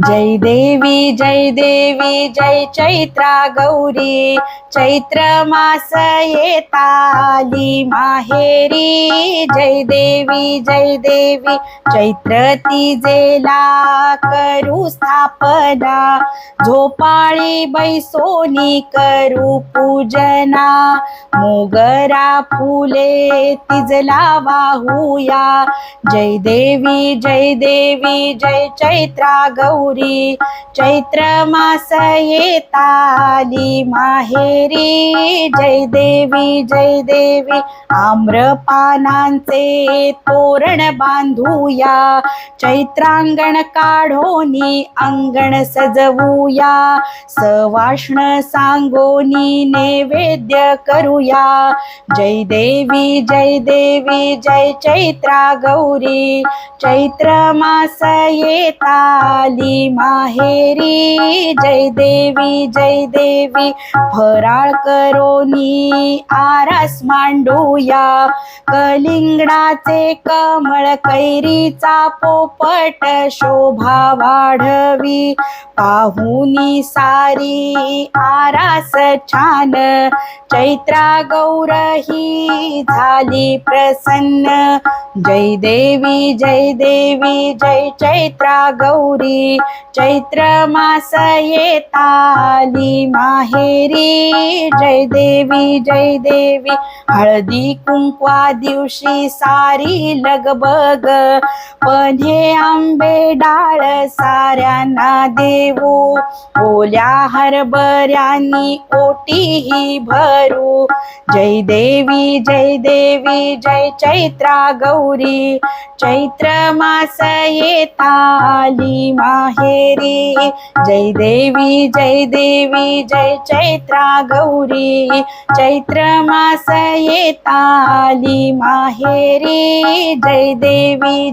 जय देवी जय चैत्रा गौरी। चैत्र मास येताली माहेरी। जय देवी चैत्र तीजेला करू स्थापना। झोपाळी बैसोनी करू पूजना। मोगरा फुले तिजला वाहूया। जय देवी जय चैत्रा गौरी। चैत्र मास येताली माहेरी। जय देवी आम्रपानांचे तोरण बांधूया। चैत्रांगण काढोनी अंगण सजवूया। सवाष्ण सांगोनी नैवेद्य करूया। जय देवी जय चैत्रा गौरी। चैत्र मास येताली माहेरी। जय देवी फराळ करोनी आरास मांडूया। कलिंगडाचे कमळ कैरीचा पोपट शोभा वाढवी। पाहुनी सारी आरास छान। चैत्रा गौर ही झाली प्रसन्न। जय देवी जय चैत्रा गौरी। चैत्र मास येताली माहेरी। जय देवी हळदी कुंकवा दिवशी सारी लगबग। पन्हे आंबे डाळ साऱ्यांना देऊ। ओल्या हरभऱ्यांनी ओटीही भरू। जय देवी जय चैत्रा गौरी। चैत्र मास येताली माहेरी। जय देवी जय चैत्रा गौरी। चैत्र मास येताली माहेरी। जय देवी